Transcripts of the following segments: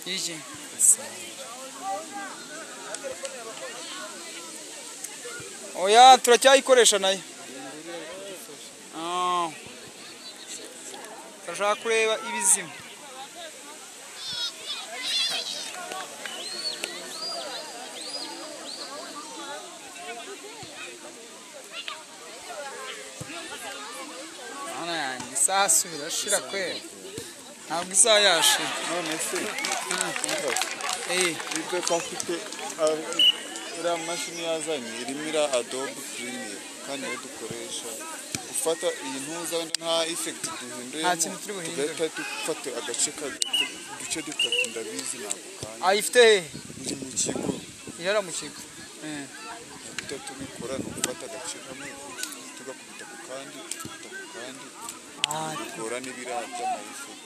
Iki oya turacyayikoresha nayo. Turashaka kureba ibizima. Ana yanjye isaha subira shira kwera. Ntabwo isaha yashira. None se ibyo twafite iriya mashini yazanye irimo iriya Adobe Premiere kandi niyo dukoresha gufata iyi ntuza wenda nta effect duhinduye Nta kintu turi buhindure. tugahita dufata agace uduce dutatu ndabizi ntabwo kandi Ayifite iri mu kigo yara mu kigo. duhita tubikora ni ugufata agace kamwe tugakubita ku kandi bigora n'ibiriya by'amayifeti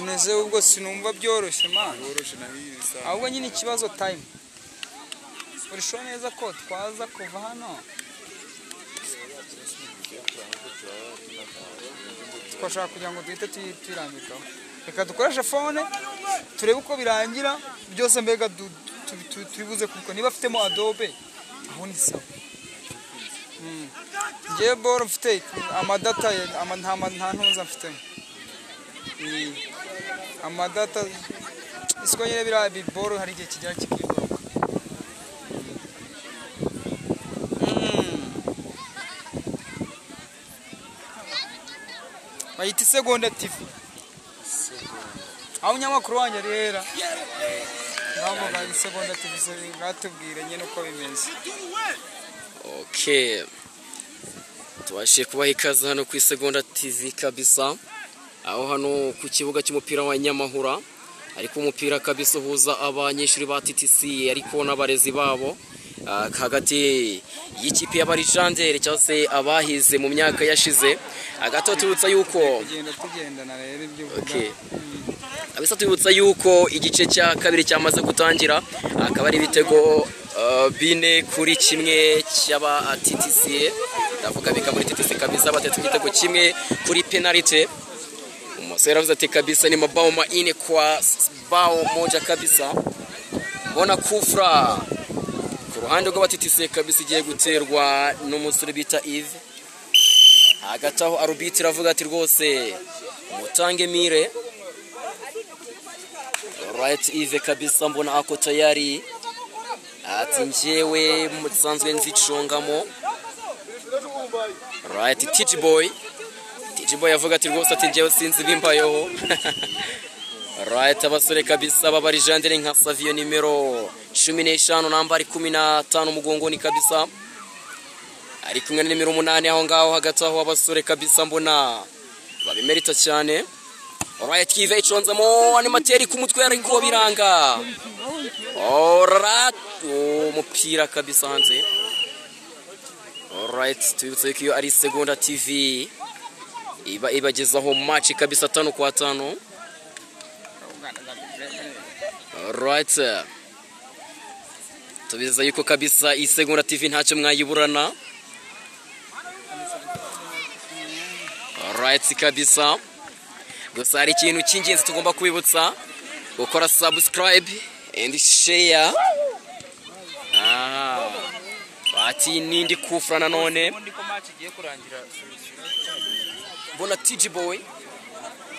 Neze ubwo sinumva byoroshye man. yoroshe naho iyi saha Ahubwo nyine ikibazo time. Urisho neza ko twaza kuva hano. Twashaka kugira ngo duhite tuyirambikaho. Reka dukoreshe phone turebe uko birangira byose mbega tubibuze kuko niba afitemo Adobe aho ni sawa. Ngiye boro mfite amadata nta ntuza mfitemo. Amadata isiko nyine bira biboro hari igihe kijya kikigoroka. Bayita Segonda TV. Aho nyamakuru wanjye rera. Ngavuga Segonda TV ngatubwire nyine uko bimeze. Okay. Tubashe kubaha ikaze hano ku Segonda TV kabisa. Aho hano ku kibuga cy'umupira wa Nyamahura ariko umupira kabisa uhuza abanyeshuri ba TTC ariko n'abarezi babo hagati y'ikipe y'abarijandere cyangwa se abahize mu myaka yashize agato tubutsa yuko tugendana rero ibyo okay abisa tubutsa yuko igice cya kabiri cyamaze gutangira akaba ari ibitego 4-1 cy'aba TTC ndavuga bika muri TTC kabisa batetse igitego kimwe kuri penalty. Umusera avuze ati kabisa ni mabao manne kwa bao moja kabisa. Mbona kufra ku ruhande rw'abatitise kabisa igiye guterwa n'umusore bita Yves. Hagataho arbitre avuga ati rwose umutange mire. Right Yves kabisa mbona ako tayari ati njewe mutsanzwe nzicongamo. Right TG Boy avuga ati rwose ati njewe sinzi bimbayeho. Right abasore kabisa babarijandere nka Savio nimero 15 nambari 15 mugongoni kabisa. Ari kumwe na nimero 8 aho ngaho hagati aho abasore kabisa mbona babimerita cyane. Right Kive iconzamo animateri ku mutwe ariko biranga. Alright umupira kabisa hanze. Alright tubitse ko ari Segonda TV ibagezaho match kabisa 5-5. Alright tubiza yuko kabisa Segonda TV ntacyo mwayiburana. Alright kabisa gusa hari ikintu cy'ingenzi tugomba kubibutsa gukora subscribe and share. Bati nindi kufrana none mbona TG Boy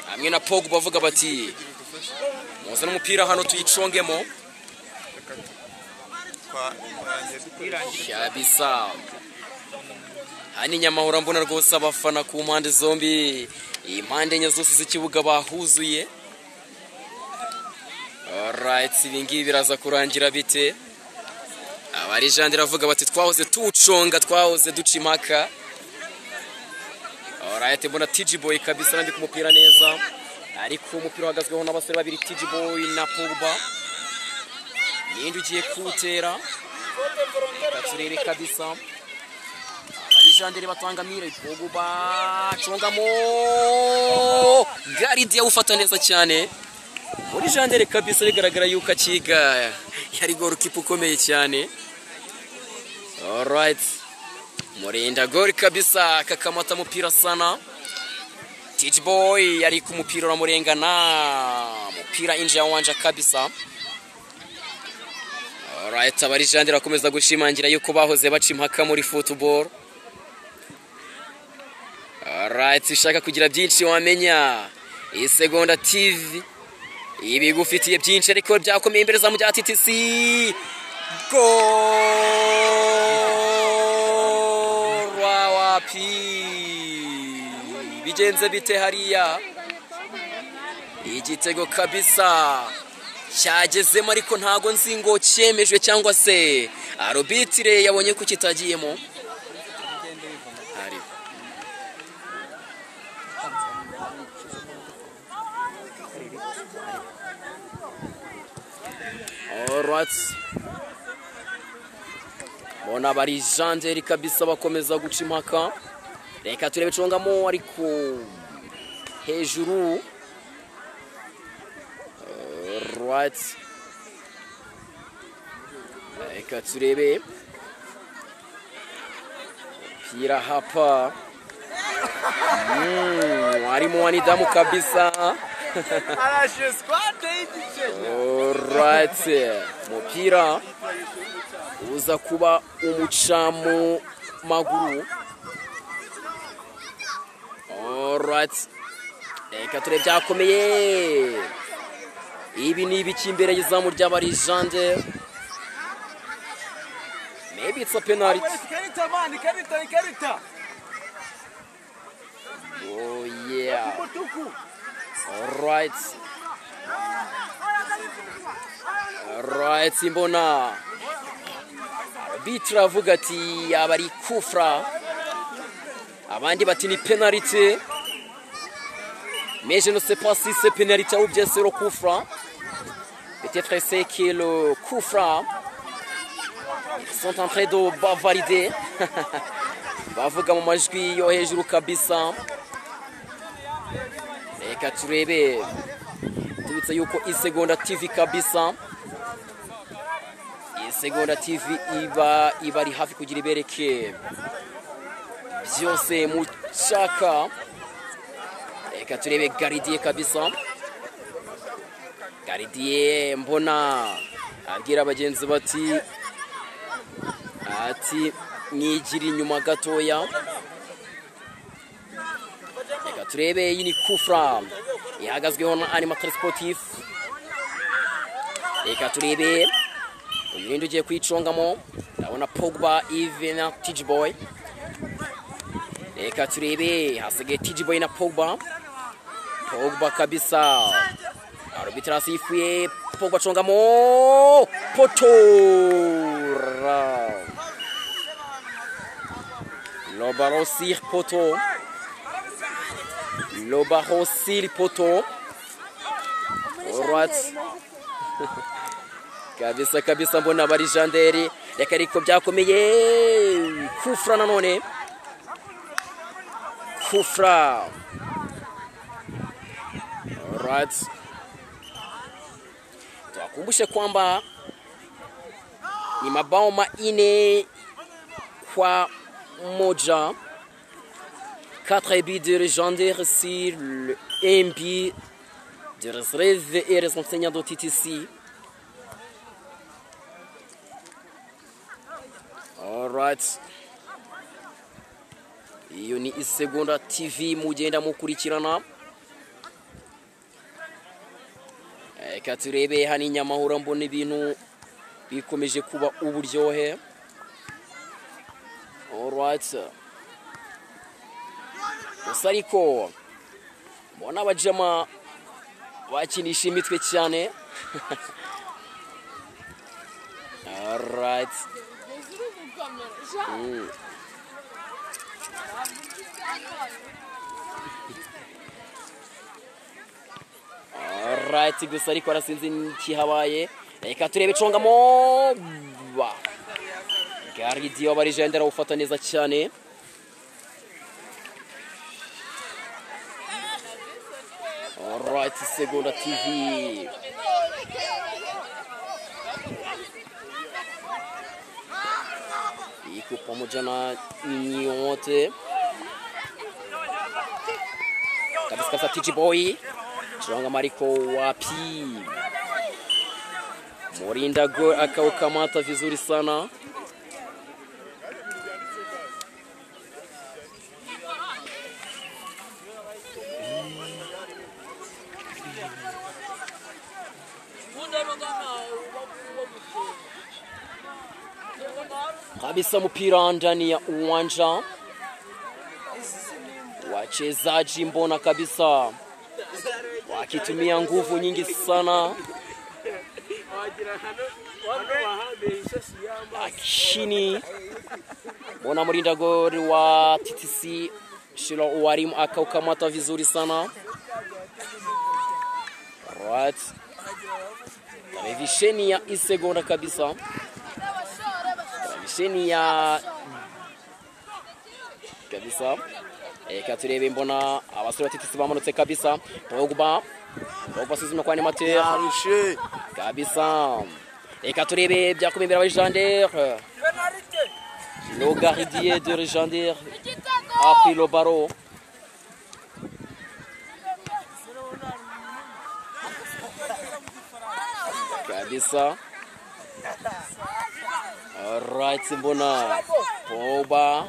hamwe na Pogba bavuga bati muze n'umupira hano tuyicongemo kabisa. Hani Nyamahura mbona rwose abafana ku mpande zombi impande enye zose z'ikibuga bahuzuye. Alright ibingibi biraza kurangira bite? Abarijandira avuga bati twahoze tuconga twahoze duca impaka. Alright mbona TG Boy kabisa nandi kumupira neza ariko umupira uhagazweho n'abasore babiri TG Boy na Pogba. Nindi ugiye kuwutera katurere kabisa. Abarijandire batangamira Pogba congamo Garidia ufata neza cyane. Muri jandere kabisa bigaragara yuko akiga yari goalkeeper ukomeye cyane. Alright Murinda goli kabisa kakamata mupira sana. TG Boy yari ku mupira uramurengana. Mupira mpira nje ya uwanja kabisa. Alright, abarijandira bakomeza gushimangira yuko bahoze baca impaka muri football. Alright, ushaka kugira byinshi wamenya Isegonda TV ibigufitiye byinshi ariko byakomeye imbere za mu bya TTC. Wapi bigenze bite hariya? Igitego kabisa cyagezemo ariko ntago nzi ngo cyemejwe cyangwa se arbitre yabonye ko kitagiyemo. Alright, bona bari janderi kabisa bakomeza guca impaka. Reka turebe congamo ariko hejuru. Alright, reka turebe pira hapa. Harimo wanidamu kabisa. Alright, mupira uza kuba umucamu maguru. Alright, reka turebe byakomeye. Ibi ni ibiki imbere y'izamu ry'abarijande. Maybe it's a penalty. Oh yeah. Alright. Alright, mbona arbitre avuga ati abari kufra, abandi bati ni penalty. Mais je ne sais pas si c'est penalty ou bien c'est le coup franc. Peut-être c'est que le coup franc. Ils sont en train de valider. Bavuga mu majwi yo hejuru kabisa. Reka turebe. Tubitse yuko Isegonda TV kabisa. Isegonda TV iba ari hafi kugira ibereke byose mu chaka. Reka turebe Garidier kabisa. Garidier mbona abwira abagenzi bati mwigiri inyuma gatoya. Reka turebe iyi ni kufra ihagazweho na Animateur Sportif. Reka turebe uyu ndi ugiye kwicongamo. Ndabona Pogba, Even na Tijboy. Reka turebe hasigaye Tijboy na Pogba. Pogba kabisa. Arbitre asifuye. Pogba chongamo. Potora. Lobarosir poto. Lobarosir poto. Alright. Kabisa mbona bari janderi. Reka ariko byakomeye. Kufra nanone. Kufra. Alright. Tuwakumbushe kwamba ni mabao manne kwa moja. 4 buts de légendaire sur le 1 but de réserve et enseignant de TTC. Alright. Iyo ni Isegonda TV mugenda mukurikirana. Reka turebe hani Nyamahura mbona ibintu bikomeje kuba uburyohe. Alright. Gusa ariko mbona abajama bakinisha imitwe cyane. Alright. Alright, gusa ariko arasinze n'ikihabaye. Reka turebe congamo. Garidier abarijandera ufata neza cyane. Alright, Isegonda TV. Iko pamoja na nyote. Kabisa Tijboy. Chonga Mariko wapi. Morinda Gor akaukamata vizuri sana. Kabisa mpira ndani ya uwanja. Wachezaji mbona kabisa wakitumia nguvu nyingi sana, lakini mbona Morinda Gor wa TTC Shilo Uwarimu akaukamata vizuri sana. Right. Televisheni ya isegonda kabisa. Televisheni ya kabisa. Katurebe mbona abasore batitisi bamanutse kabisa. Pogba suzuma kwa animateur kabisa. Katurebe byakumimbira aba Legendaire. Le gardien de Legendaire a pris le ballon. Kabisa. Alright, mbona Pogba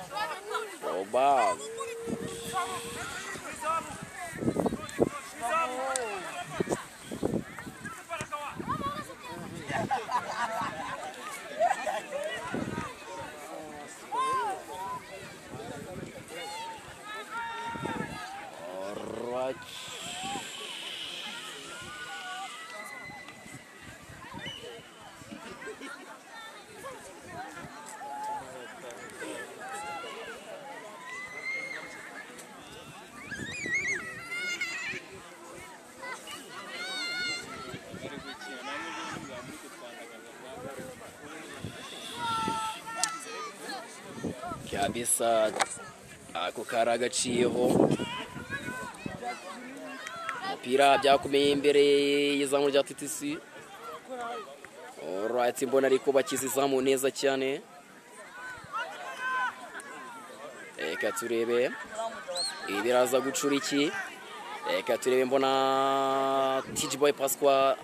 kabisa ako karagaciyeho. Umupira byakomeye imbere y'izamu rya TTC. Alright, mbona ariko bakiza izamu neza cyane. Reka turebe ibiraza gucura iki. Reka turebe mbona TJ Pasqua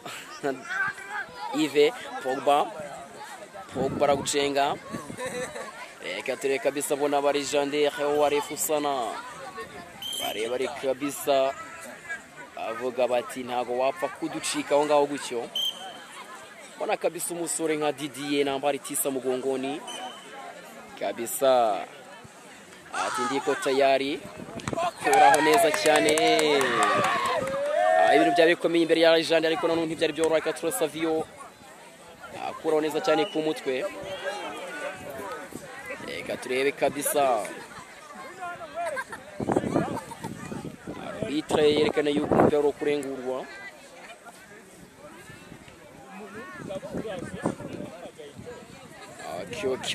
Yves Pogba aragucenga. Reka turebe kabisa mbona aba Legendaire warefu sana. Bareba kabisa avuga bati ntago wapfa kuducika aho ngaho gutyo. Mbona kabisa umusore nka Didier nambari tisa mugongoni. Kabisa ati ndiko tayari kuraho neza cyane. Ibintu byabikomeye imbere ya Legendaire ariko none ntibyari byoroha. Reka Savio akuraho neza cyane ku mutwe. Reka turebe kabisa. Arbitre yerekana yuko umupira uri kurengurwa.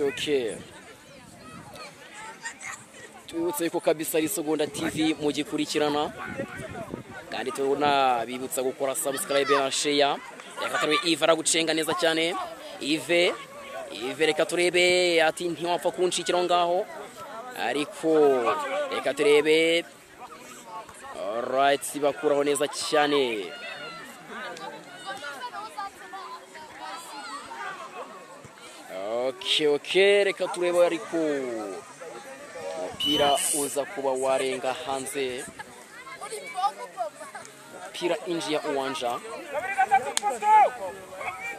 Okay. Tubutse ko kabisa ari Segonda TV mugikurikirana. Kandi tubona bibutsa gukora subscribe na share. Reka turebe Yves aragucenga neza cyane. Yves reka turebe ati ntiwapfa kunshikira ngaho. Ariko reka turebe. Alright, sibakuraho neza cyane. Okay, reka turebe ariko umupira uza kuba warenga hanze. Umupira inji ya uwanja.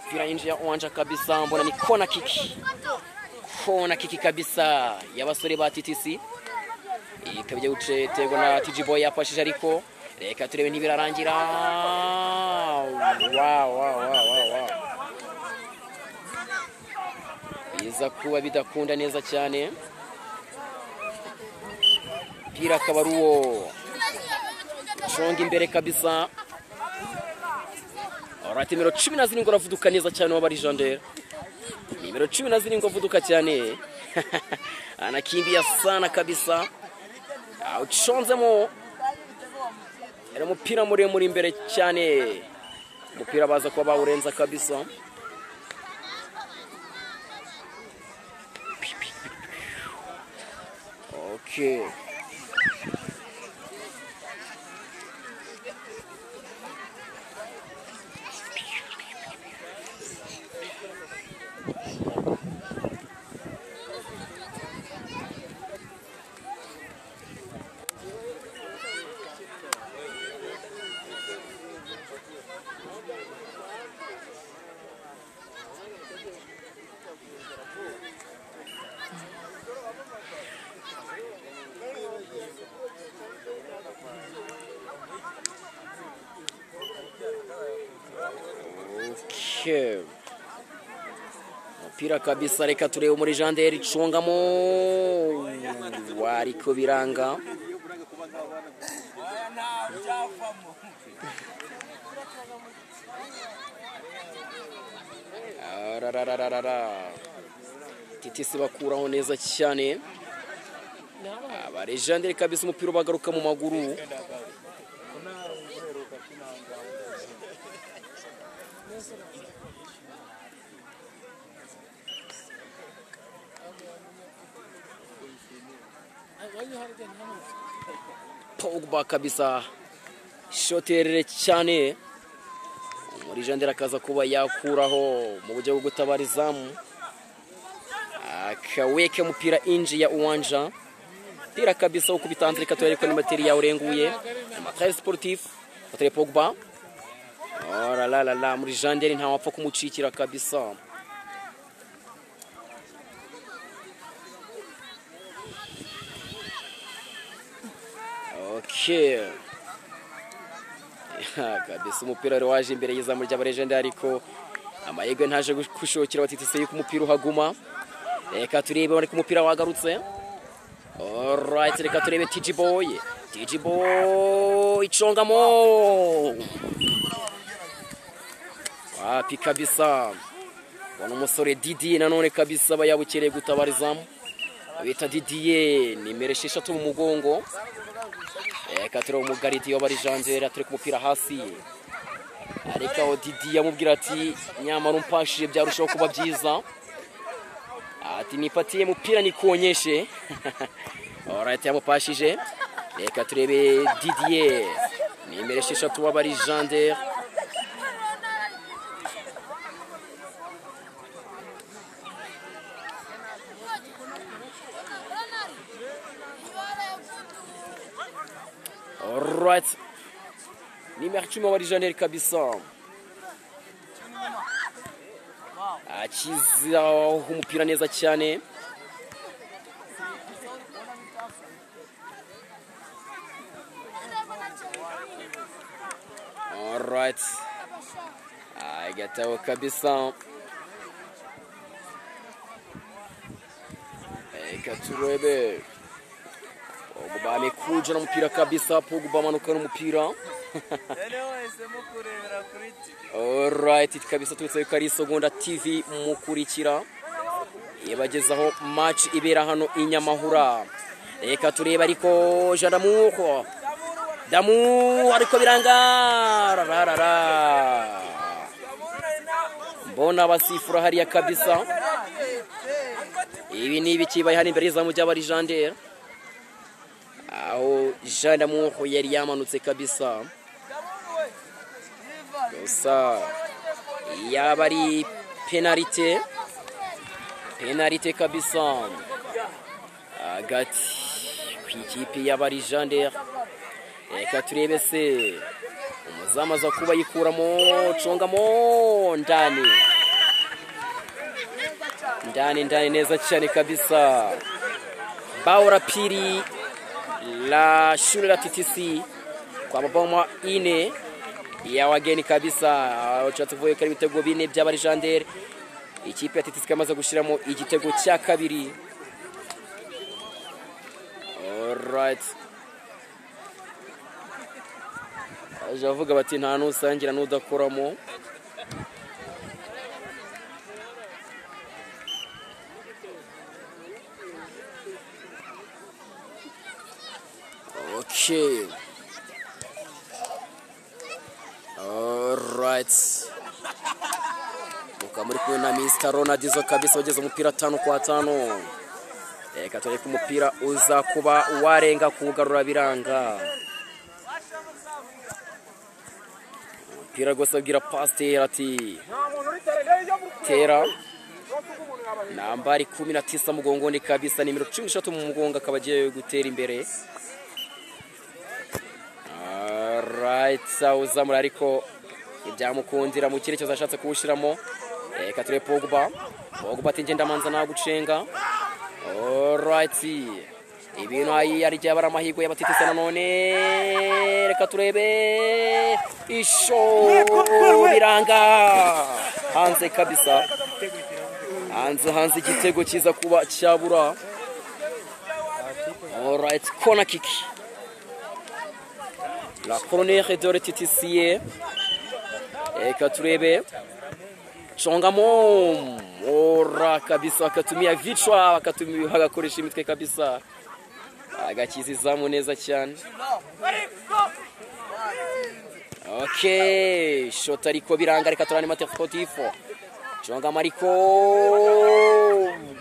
Umupira inji ya uwanja kabisa. Mbona ni kona kiki kabisa y'abasore ba TTC. Ikabye uce tego na TJ Boy yapashije ariko reka turebe ntibirarangira. Wow. Biza kuba bidakunda neza cyane. Pira kabaruwo shonga imbere kabisa. Alright, nimero 17 ngo ravuduka neza cyane wa Legendaire. Nimero 17 ngo vuduka cyane. Anakimbia sana kabisa. Uchonzemo era mupira muremure imbere cyane. Mupira baza kuba bawurenza kabisa. Okay. umupira kabisa, reka turebe muri Janderi icungamo ariko biranga. Titisi bakuraho neza cyane abari Janderi kabisa, umupira bagaruka mu maguru. Pogba kabisa shoterere cyane muri Janderi akaza kuba yakuraho mu buryo bwo gutabarizamu, akaweke mupira inji ya uwanja pira kabisa uko bitanzwe katwere ko ni materi ya urenguye amatrail sportif atari Pogba. Ora la la la, muri Janderi nta wapfa kumucikira kabisa. Kabisa umupira rero waje imbere y'izamu ry'aba Janderi, ariko amahirwe ntaje gushokera batitise yuko umupira uhaguma. Reka turebe bari ku mupira wagarutse. Alright, reka turebe TG Boy icongamo wapi kabisa. Wana umusore Didier nanone kabisa bayabukereye gutabarizamu, bita Didier nimero 6 mu mugongo. Reka turebe umugaridi w'abari Janderi atari ku mupira hasi, ariko aho Didier amubwira ati nyamara umpashije byarushaho kuba byiza, ati nipatiye mupira nikuonyeshe. Alright, yamupashije. Reka turebe Didier nimero 6 w'abari Janderi. Alright, nimero 10 w'abari Janderi kabisa, akiza umupira neza cyane. Alright, agataho kabisa. Reka turebe Pogba amekuja na mpira kabisa. Pogba amanuka n'umupira. Alright, kabisa twese kari Seconda TV mukurikira yabagezaho match ibera hano inyamahura. Reka tureba ariko Damu ariko biranga mbona basifura hariya kabisa. Ibi ni ibikibaye hano imbere y'izamu ry'abari Janderi, aho Damu yari yamanutse kabisa. Gusa yaba ari penalite kabisa hagati kw'ikipe y'abari Janderi. Reka turebe se umuzamu aza kuba yikuramo congamo ndani neza cyane kabisa. Bao la pili la shule la TTC kwa maboma ine ya wageni kabisa. Tuvuye kari ibitego bine by'abari Janderi, ikipe ya TTC kamaze gushiramo igitego cya kabiri. Alright, aje avuga bati nta nusangira nudakoramo. Okay, alright, mukamuri kuna Mr. Ronaldo kabisa wageze umupira 5 kwa 5. Reka turebe ku mupira uza kuba warenga kugarura biranga. Umupira gose agira pass ati Tera nambari 19 mugongoni kabisa nimero 13 mu mugongo akaba agiye gutera imbere. Alright, uzamura ariko ibyamukundira mu cyerekezo ashatse kuwushiramo. Reka ture Pogba ati ngenda manza nagucenga. Alright, ibintu yari cyabara amahigo y'abatitise nanone. Reka turebe isho biranga hanze kabisa, hanze igitego kiza kuba cyabura. Alright, corner kick, la corner de RTTC. Reka turebe chongamo ora kabisa akatumia vichwa akatumia hagakoresha imitwe kabisa agakizizamu neza cyane. Okay, shot ariko biranga reka turane mate sportifo chongamo ariko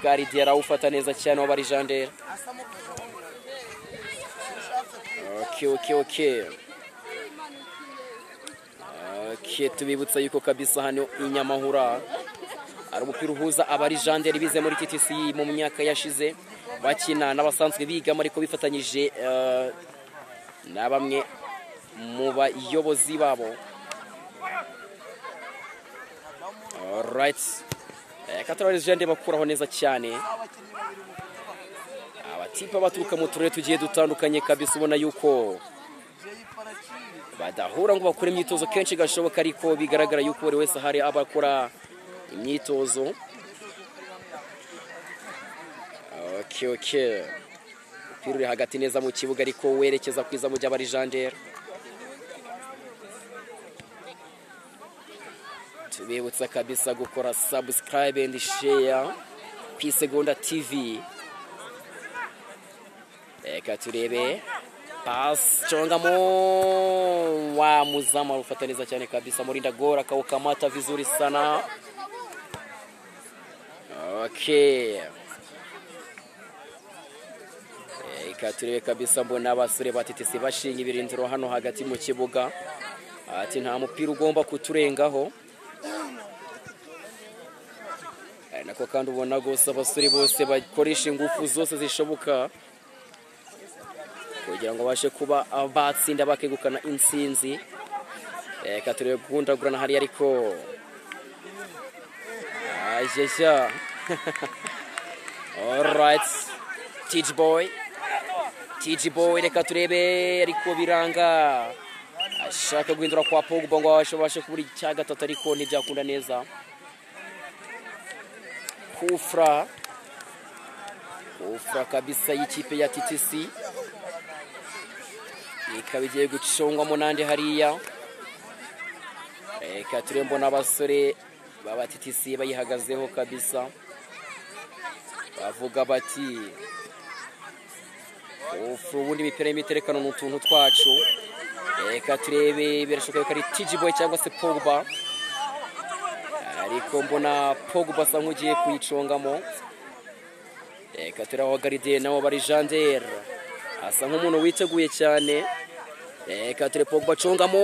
gardien ufata neza cyane wa Barijandere. Okay, tubibutsa yuko kabisa hano inyamahura ari umupira uhuza Abarijandere bize muri TTC mu myaka yashize bakina n'abasanzwe biga ariko bifatanyije na bamwe mu bayobozi babo. Alright, Abarijandere bakuraho neza cyane abatipa baturuka mu turere tugiye dutandukanye kabisa, ubona yuko badahura ngo bakore imyitozo kenshi gashoboka ariko bigaragara yuko buri wese hari abakora imyitozo. Okay, uri hagati neza mu kibuga ariko werekeza kwiza mu Abarijandere. Tubibutsa kabisa gukora subscribe and share ku Segonda TV. Reka turebe pass chongamo wa muzama ufata neza cyane kabisa murinda gora kaukamata vizuri sana. Okay, turebe kabisa mbona abasore batitise bashinga ibirindiro hano hagati mu kibuga ati nta mupira ugomba kuturengaho. Nako kandi ubona gose abasore bose bakoresha ingufu zose zishoboka kugira ngo bashe kuba abatsinda bakegukana insinzi. Reka turebe gundagurana hari ariko ajeja. Alright, TG boy reka turebe ariko biranga ashaka guhindura kwa Pogba ngo abashe kubura icya gatatu ariko ntibyakunda neza. Kufra kabisa y'ikipe ya TTC ikabigiye gucongwamo nande hariya. Reka turebe mbona abasore baba TTC bayihagazeho kabisa bavuga bati ubundi imipira y'imiterekano n'utuntu twacu. Reka turebe birashoboka ko ari TG boy cyangwa se Pogba ariko mbona Pogba asa nk'ugiye kuyicongamo. Reka turebe aho gardien nawo Barijandere asa nk'umuntu witeguye cyane. Reka turebe Pogba chongamo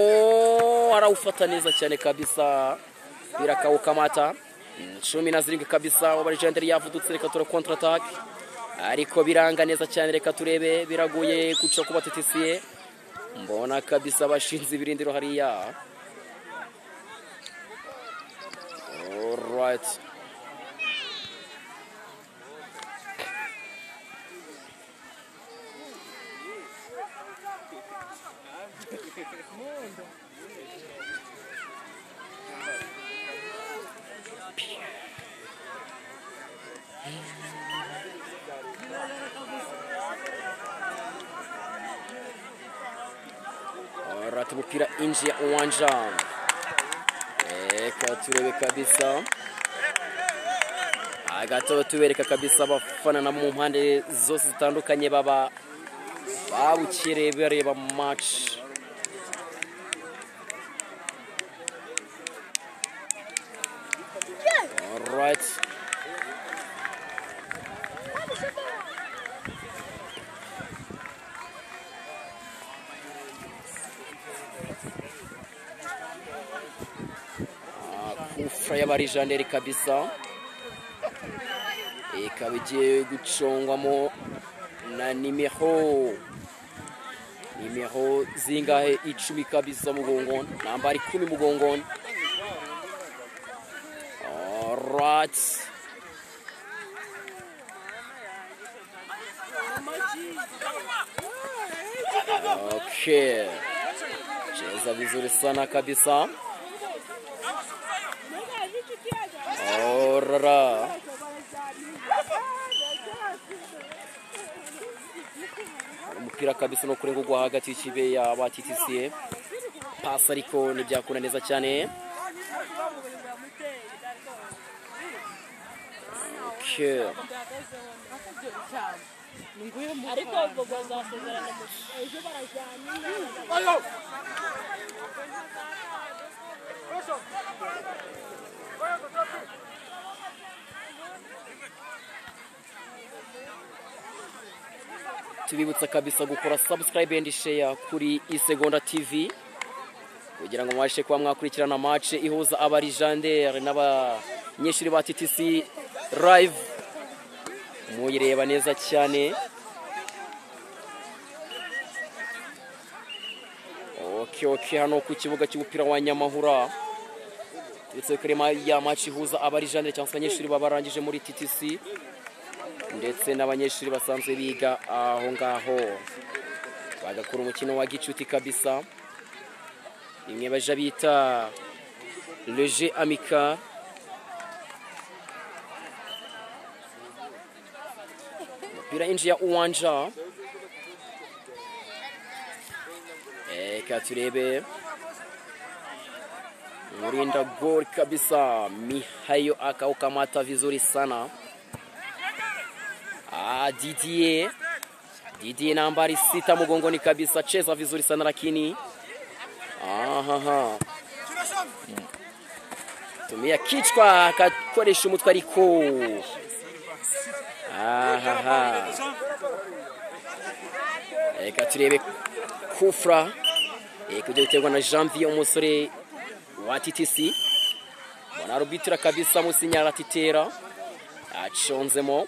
arawufata neza cyane kabisa birakawukamata 17 kabisa wa Barijandere yavudutse. Reka tura counter attack ariko biranga neza cyane. Reka turebe biraguye guca kuba TTC mbona kabisa bashinze ibirindiro hariya. Alright, umupira inje ya uwanja. Reka turebe kabisa agato tubereka kabisa abafana na mu mpande zose zitandukanye baba bawukire bareba match. Alright, kufra ya Barijandere kabisa ikaba igiye gucongwamo na nimero zingahe 10 kabisa mugongoni nambari 10 mugongoni. Alright, okay, cheza vizuri sana kabisa. Orara, umupira kabisa no kurengurwa hagati y'ikibe ya TTC. Pasi ariko ntibyakunda neza cyane. Okay, ariko ubwo bazasezerana ejo barajyana. tubibutsa kabisa gukora subscribe and share kuri Isegonda TV kugira ngo mwashe kuba mwakurikirana match ihuza abarijandere n'abanyeshuri ba TTC live muyireba neza cyane. Okay, hano ku kibuga cy'umupira wa Nyamahura ndetse krema ya match ihuza abarijandere cyangwa abanyeshuri babarangije muri TTC ndetse n'abanyeshuri basanzwe biga aho ngaho bagakora umukino wa gicuti kabisa. Imwe baje bita le jeu amical. Mpira nje ya uwanja. Eka turebe murinda gol kabisa Mihayo akaukamata vizuri sana. Didier nambari 6 mgongoni kabisa, cheza vizuri sana lakini tumia kichwa akakoresha umutwe ariko eka turebe kufra kujya guterwa na Janvier umusore wa TTC. Bona arubitira kabisa musinyara titera achonzemo.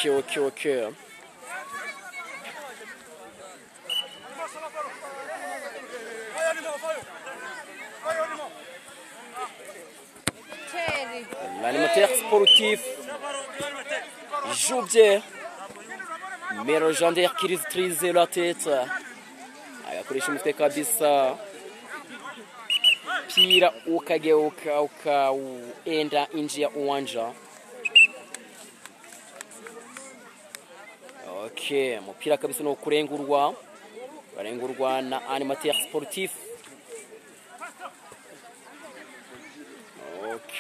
Okay. L'animateur sportif Joubier Mérojander qui utilise la tête agakoresha umutwe kabisa pira ukageuka ukaenda nje ya uwanja. Okay, mupira kabisa no kurengurwa na animateur sportif.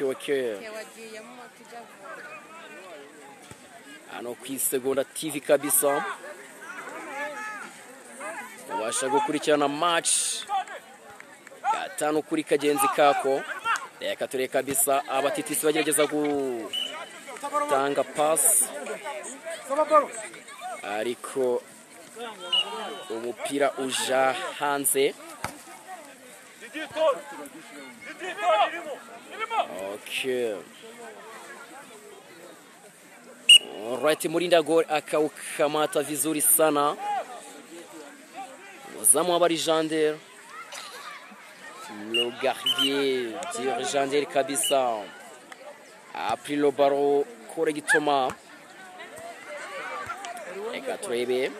Okay. Ano ku Isegonda TV kabisa ubasha gukurikirana match gatanu kuri kagenzi kako. Reka ture kabisa abatitisi bagerageza gutanga pass ariko umupira uja hanze. Okay, alright, murinda gol akaukamata vizuri sana wazamu abarijandere. Le gardien dirigeant kabisa a pris le ballon correctement. Eka turebe.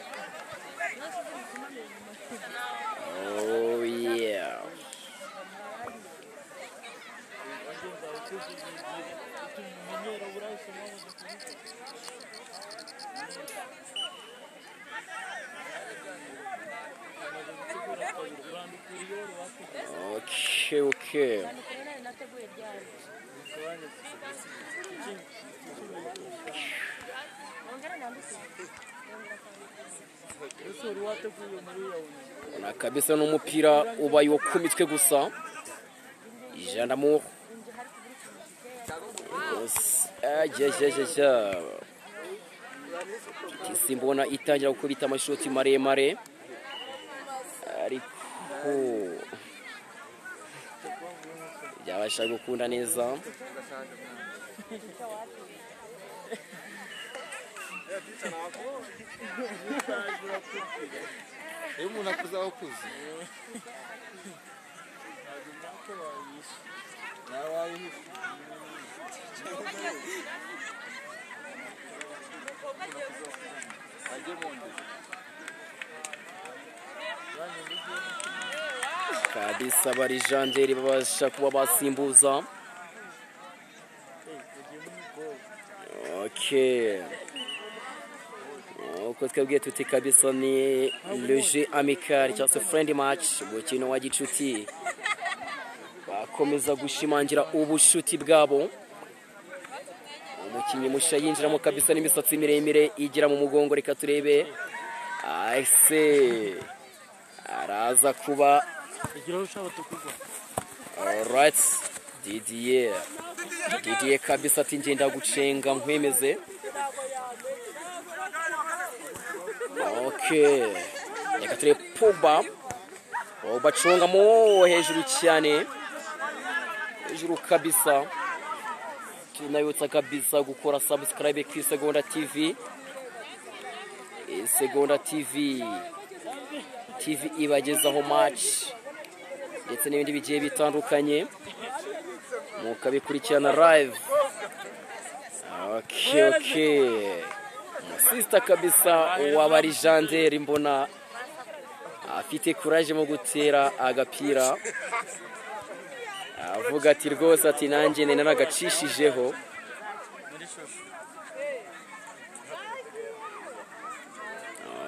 Oh yeah. Okay. Ona kabisa n'umupira ubaye wo kumitwe gusa. Ijandamo Simbona itangira gukubita amashoti maremare ariko byabasha gukunda neza. iyo umuntu akuze aho akuze nawe wayihishe kabisa abarijanderi babasha kuba basimbuza. Okay, uko twebwe tuti kabisa ni le jeu amical cyangwa se friendly match, umukino wa gicuti bakomeza gushimangira ubushuti bwabo. Umukinnyi musha yinjiramo kabisa n'imisatsi miremire igira mu mugongo, reka turebe ese araza kuba alright. Didier kabisa ati ngenda gucenga nkwemeze. Okay, reka turebe Pogba bacungamo hejuru cyane, hejuru kabisa. Tunayutsa kabisa gukora subscribe ku Segonda TV. Segonda TV ibagezaho match ndetse n'ibindi bigiye bitandukanye mukabikurikirana live. Okay, musista kabisa w'abarijanderi mbona afite courage mu gutera agapira, avuga ati rwose ati nanjye nene nagacishijeho.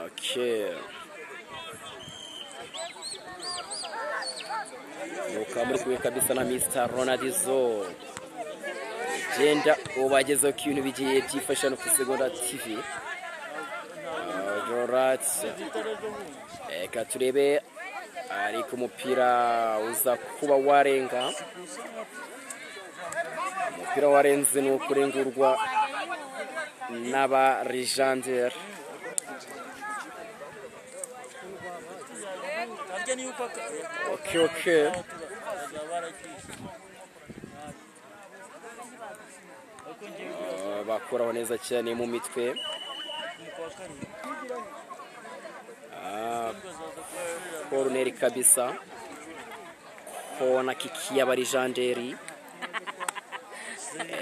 Okay, muri kumwe kabisa na Mr. Ronaldo genda ubagezeho ko ibintu bigiye byifasha no ku Segonda TV. Alright, reka turebe ariko umupira uza kuba warenga. Umupira warenze no kurengurwa n'abarijanderi. Okay. Bakoraho neza cyane mu mitwe. Corner kabisa, kona kiki y'abarijanderi.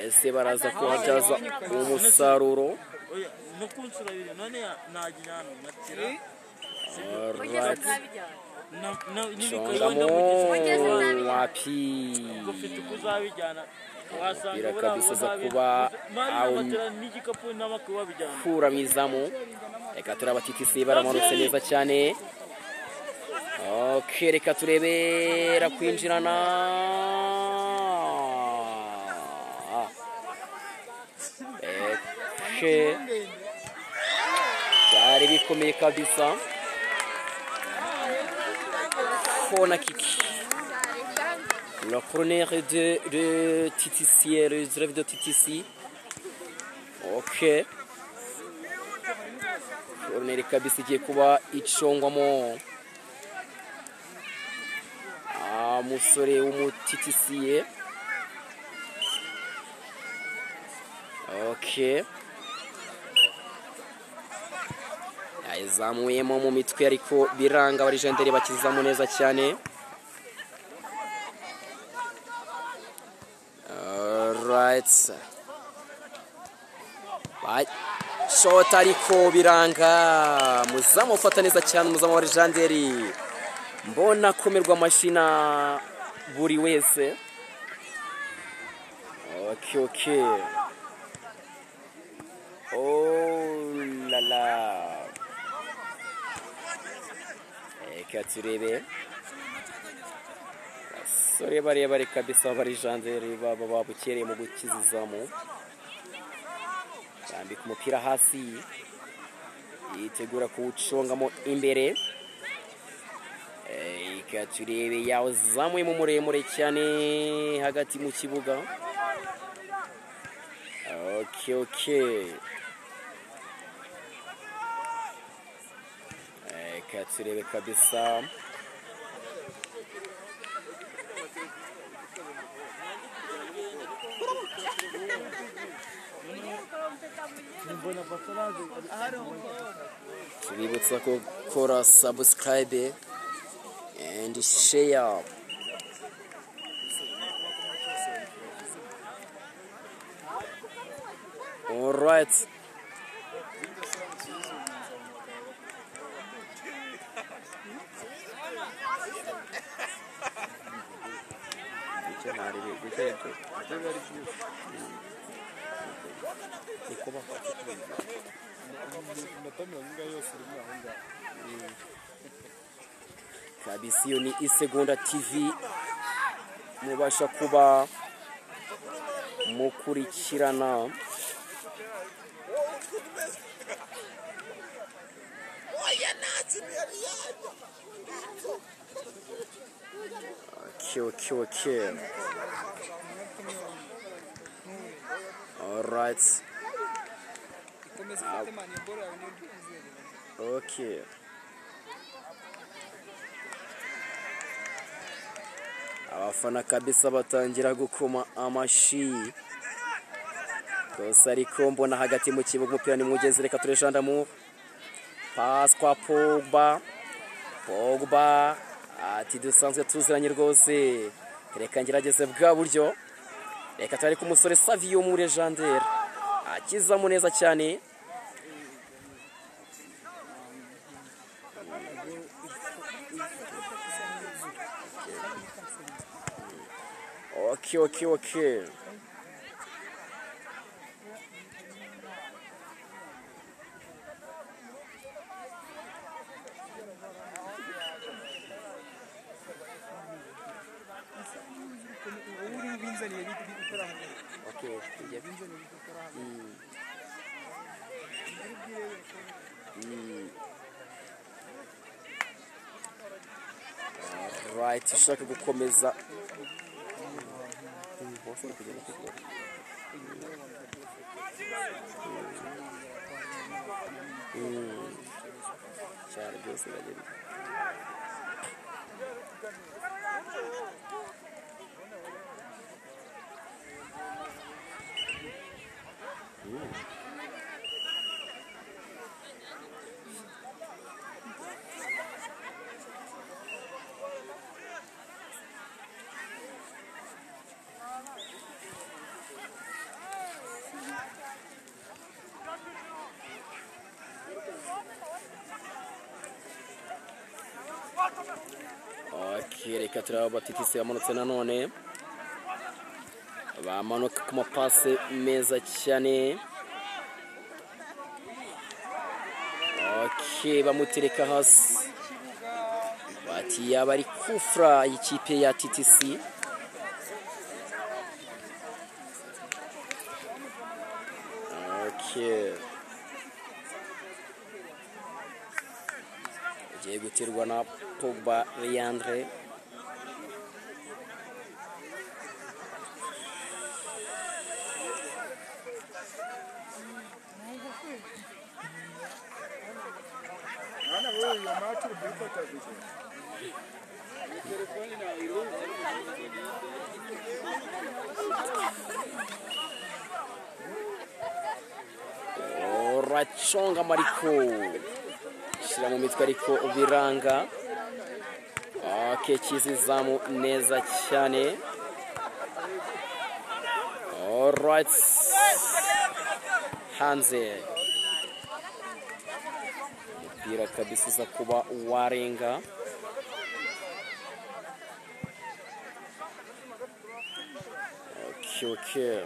Ese baraza kuhabyaza umusaruro. Alright, wapi birakabisa kuba kura mwizamu. Reka turabatitisi baramanutse neza cyane. Okay, reka turebera kwinjirana. Okay, byari bikomeye kabisa. Kona kiki, le corner de Titici, le drive de Titici. Okay, corner kabisa igiye kuba icongwamo umusore w'umutitisiye. Okay, yazamuyemo mu mitwe ariko biranga abarijanderi bakizamo neza cyane. Alright, shot ariko biranga. Muzamu ufata neza cyane, umuzamu w'abarijanderi mbona komerwa mashina buri wese. Okay. Oh la la, reka turebe basore bari kabisa abarijanderi baba babukereye mu gukiza izamu. Bambika umupira hasi, yitegura kuwucongamo imbere. Reka turebe yawuzamuye mu muremure cyane hagati mu kibuga. Okay. Reka turebe kabisa. tubibutsa ko gukora subscribe and share. All right. Kabisa iyo ni Isegonda TV mubasha kuba mukurikirana. Okay. All right. Okay. Abafana kabisa batangira gukoma amashi. Kosa ariko mbona hagati mu kibuga umupira ni mugezi, reka tureshandamu. Pass kwa Pogba ati dusanzwe tuziranye rwose, reka ngerageze bwa buryo, reka tari ku musore Savio mu Legendaire akizamo neza cyane. Okay. Right, ushaka gukomeza cyane byose bagenda. Okay, reka turaba TTC yamanutse nanone, bamanuka ku mapase meza cyane. Okay, bamutereka hasi bati yaba ari kufra y'ikipe ya TTC. Okay, ugiye guterwa na Pogba Leandre. Rachonga Mariko shira mu mitwe ariko biranga. Okay, kizizamu neza cyane. All right, hanze umupira kabisa uza kuba warenga. Okay.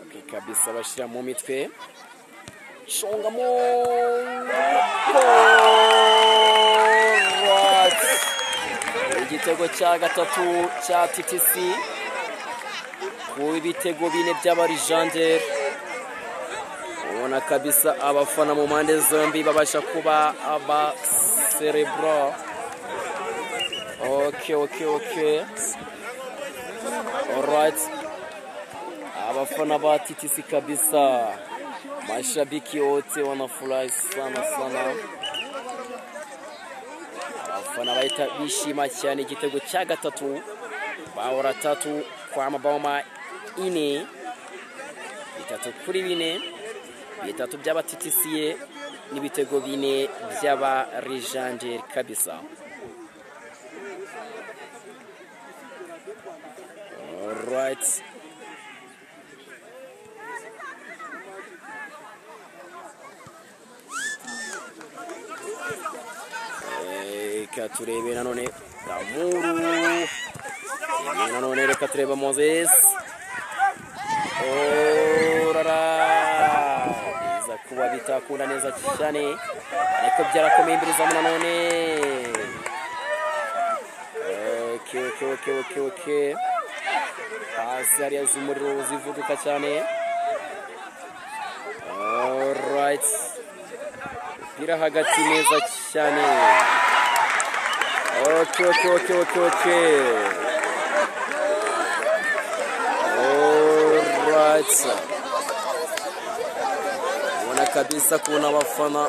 Okay, kabisa bashira mu mitwe. Shongamo igitego cya gatatu cya TTC ku ibitego bine by'aba Legendaire. ubona kabisa abafana mu mpande zombi babasha kuba aba cerebro. Okay. Alright. Abafana ba TTC kabisa. Mashabiki wote wanafurahi sana. Abafana bahita bishima cyane igitego cya gatatu. Bahora 3 kwa mabao 4. 3-4. 3 by'aba TTC n'ibitego 4 by'aba Legendary kabisa. Alright. Reka turebe nanone Damuru. Nanone reka tureba Moses. Iza kuba bitakunda neza cyane ariko byarakomeye imbere za nanone. Okay. Hasi hariya z'umuriro zivuduka cyane. Alright. Umupira hagati neza cyane. Okay. Alright. Ubona kabisa kuna abafana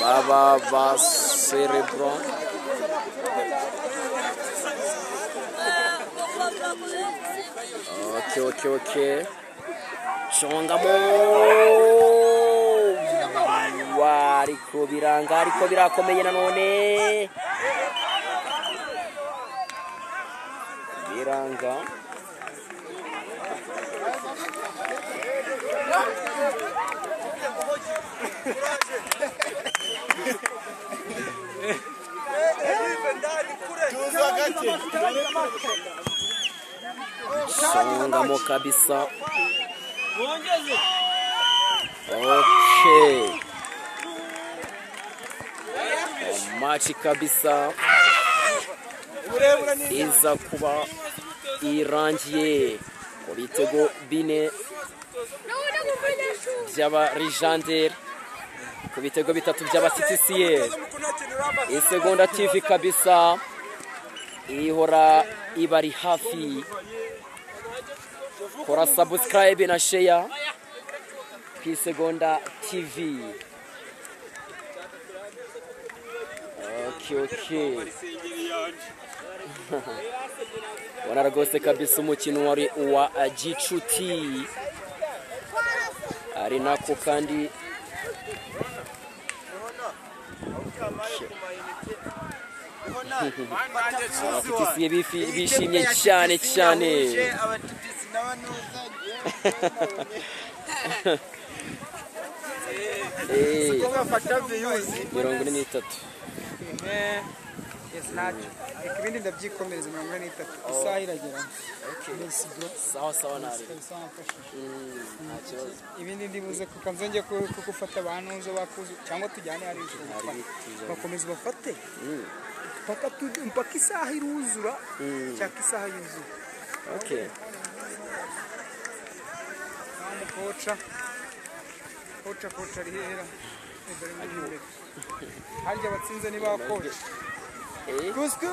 baba ba Cerebro. Okay. Chongamo. Ariko biranga ariko birakomeye nanone. Biranga. Chongamo kabisa. Okay. Machi kabisa iza kuba irangiye ku bitego 4 by'aba Legendary ku bitego 3 by'aba TTC. Isegonda TV kabisa ihora ibari hafi. Kora subscribe na share ku Isegonda TV. Okay. Wana rwose kabisa umukino wari uwa gicuti ari nako kandi bishimye cyane mirongo ine n'itatu. Ibindi ndabyikomereza 43 isaha iragera. Sawa nari. Ibindi ndibuze kukanzonge kugufata abantu nzo bakuze cyangwa tujyane hari bakomeza bafate. Mpaka isaha iruzura cyangwa isaha yuzura. Okay. Kocha rihera. Harya batsinze ni ba kocha. Kusku.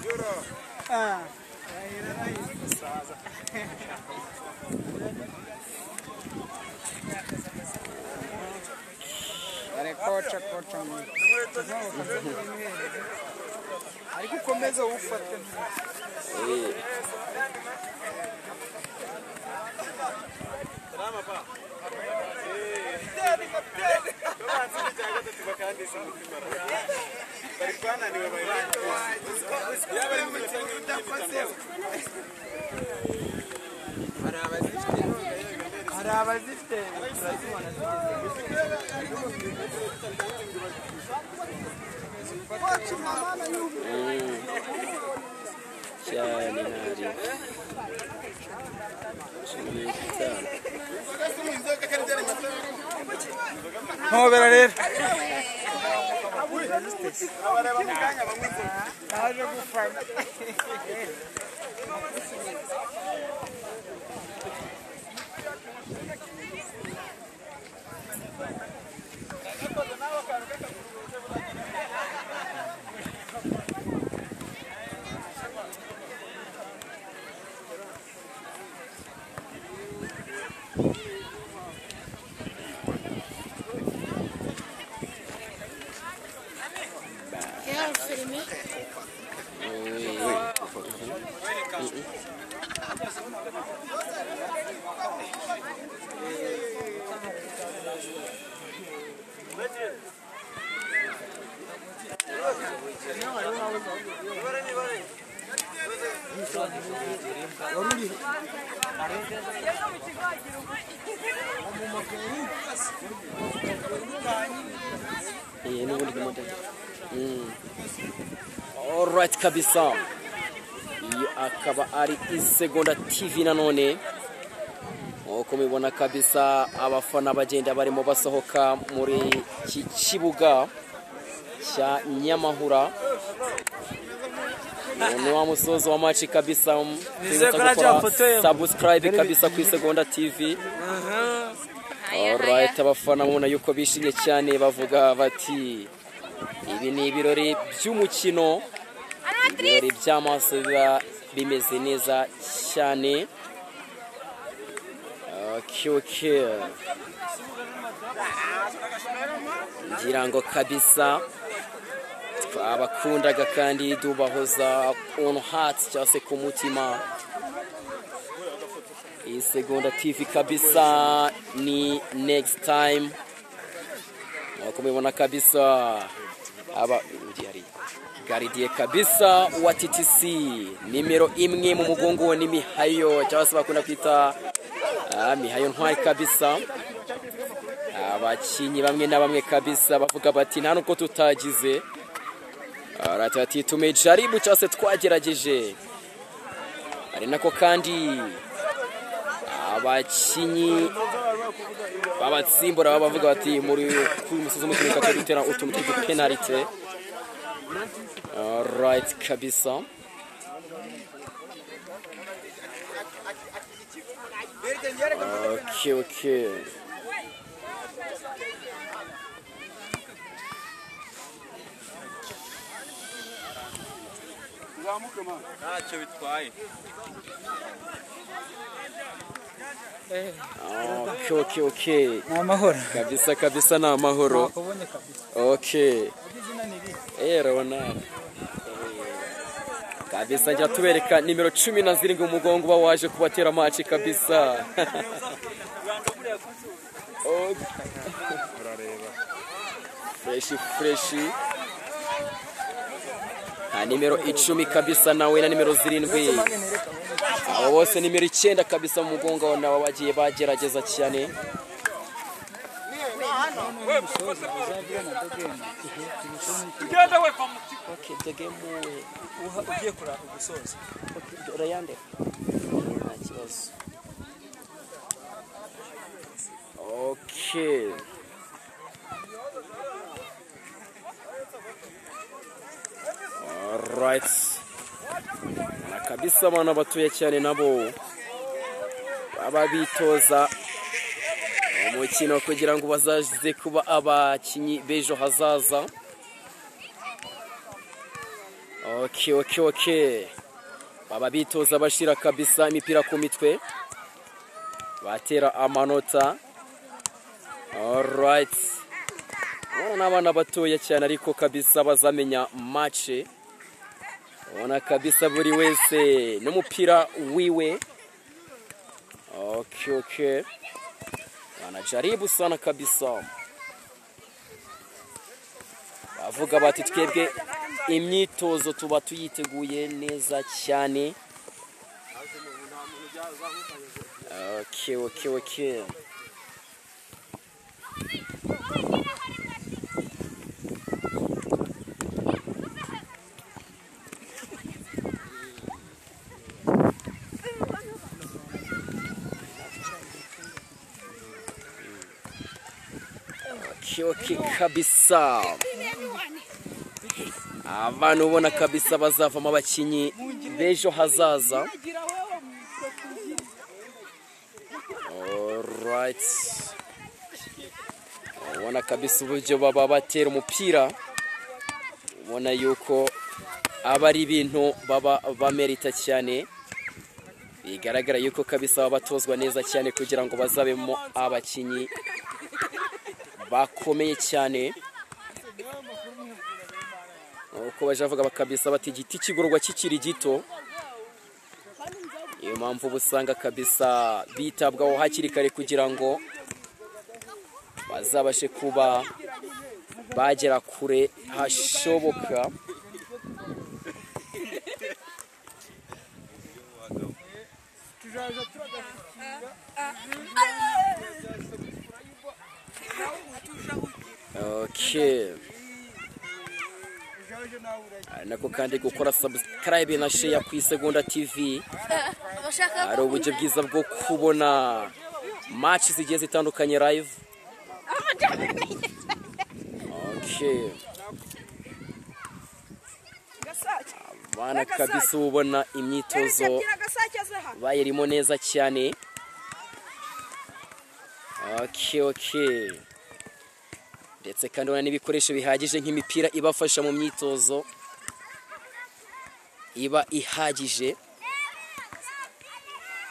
Yoro. Saza. Are kocha. Ariko komeza ufate. Salama pa. Movera rero. Naje gufana. Alright kabisa, iyo akaba ari Isegonda TV nanone. Uko mubibona kabisa abafana bagenda barimo basohoka muri iki kibuga cya Nyamahura. Ni wa musozo wa match kabisa. Subscribe kabisa ku Isegonda TV. Alright, abafana mubona yuko bishimye cyane bavuga bati ibi ni ibirori by'umukino, ibirori by'amaso biba bimeze neza cyane. Okay. Ngira ngo kabisa abakundaga kandi dubahoza on heart cyase ku mutima. Isegonda TV kabisa ni next time. Uko mubibona kabisa aba ujyari Gardien kabisa wa TTC nimero 1 mu mugongo ni Mihayo cyase bakunda kwita Mihayo ntwari kabisa. Abakinyi bamwe na bamwe kabisa bavuga bati nta nuko tutagize aratati tumejaribu cyase twagerageje. Ari nako kandi abakinyi babatsimbura bavuga bati muri musozo mukino katubitera utuntu tw'penalty. Alright kabisa. Okay. ntacyo bitwaye. Okay. Amahoro. Kabisa na amahoro. Nakubonye kabisa. Okay. Rona. Kabisa njya tubereka nimero 17 umugongo ba waje kubatera match kabisa. Fresh. Nimero 10 kabisa nawe na nimero 7. Abo bose nimero 9 kabisa mu mugongo nawe bagiye bagerageza cyane. Okay, the game ugiye kura ugusoza. Okay, Rayande. Okay. Alright. Na kabisa bana batuye cyane nabo ababitoza umukino kugira ngo bazaze kuba abakinyi bejo hazaza. Okay. Ababitoza bashira kabisa imipira ku mitwe batera amanota. Alright. Abana batoya cyane ariko kabisa bazamenya match. Ona kabisa buri wese n'umupira wiwe. Okay. Wanajaribu sana kabisa. Bavuga bati twebwe imyitozo tuba tuyiteguye neza cyane. Okay. Okay kabisa. Abantu ubona kabisa bazavamo abakinyi bejo hazaza. Alright. Ubona kabisa uburyo baba batera umupira. Ubona yuko aba ari ibintu baba bamerita cyane. bigaragara yuko kabisa batozwa neza cyane kugira ngo bazabemo abakinyi bakomeye cyane uko baje bavuga bakabisa bati igiti kigorwa kikiri gito. Iyo mpamvu busanga kabisa bitabwaho hakiri kare kugira ngo bazabashe kuba bagera kure hashoboka. Okay. Nako kandi gukora subscribe na share ku Isegonda TV ari uburyo bwiza bwo kubona match zigiye zitandukanye live. Okay. Bana kabisa ubona imyitozo bayirimo neza cyane. Okay. Ndetse kandi ubona n'ibikoresho bihagije nk'imipira ibafasha mu myitozo iba ihagije.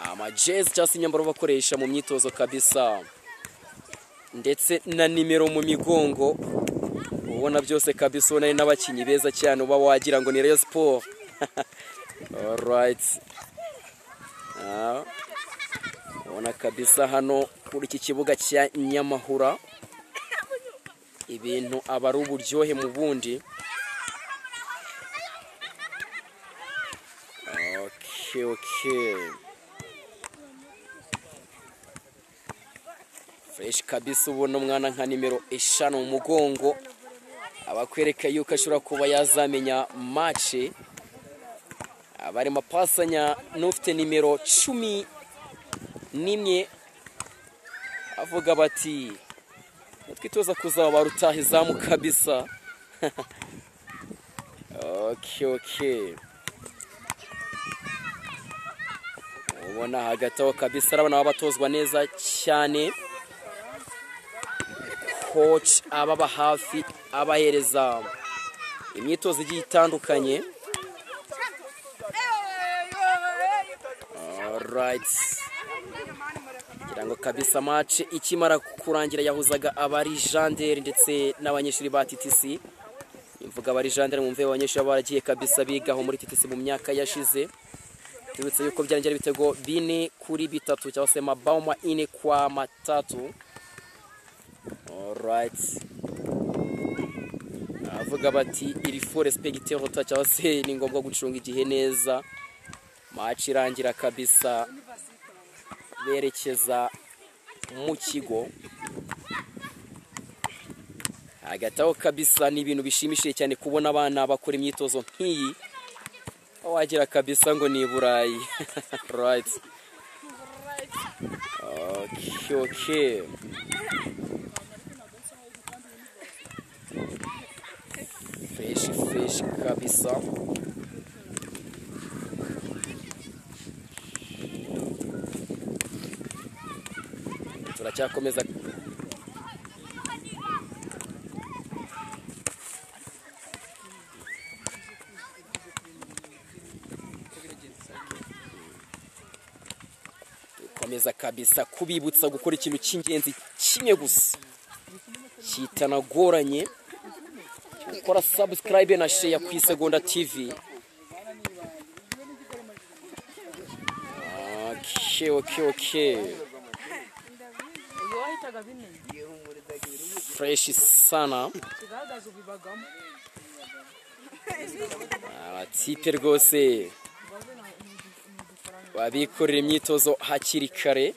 Amajezi cyangwa imyambaro bakoresha mu myitozo kabisa, ndetse na nimero mu migongo ubona byose kabisa. Ubona n'abakinyi beza cyane uba wagira ngo ni Rayon Sport. Alright. Ubona kabisa hano kuri iki kibuga cya Nyamahura ibintu aba ari uburyohe mu bundi. Okay. Fresh kabisa ubona umwana nka nimero 5 mu mugongo abakwereka yuko ashobora kuba yazamenya match. Abari mapasanya n'ufite nimero 11 avuga bati twitoza kuzaba rutaha izamu kabisa. Okay. Ubona hagati aho kabisa arabona abatozwa neza cyane. Coach ababa hafi abahereza imyitozo igiye itandukanye. Alright. Kirango kabisa match ikimara kurangira yahuzaga abari Jandere ndetse n'abanyeshuri ba TTC. Imvuga abari Jandere mumve abanyeshuri baragiye kabisa bigaho muri TTC mu myaka yashize. Tubitse yuko byarangira bitego 4-3 cyangwa se mabao 4-3. Alright. Avuga bati il faut respecter rota cyangwa se ni ngombwa gucunga igihe neza. Match irangira kabisa berekeza mu kigo. Hagataho kabisa ni ibintu bishimishije cyane kubona abana bakora imyitozo nk'iyi. Wagira kabisa ngo ni Burayi. Right. Okay. Fresh kabisa. Turacyakomeza kabisa kubibutsa gukora ikintu cy'ingenzi kimwe gusa kitanagoranye, gukora subscribe na share ku Isegonda TV. Okay. Fresh sana. Tipe rwose babikorera imyitozo hakiri kare.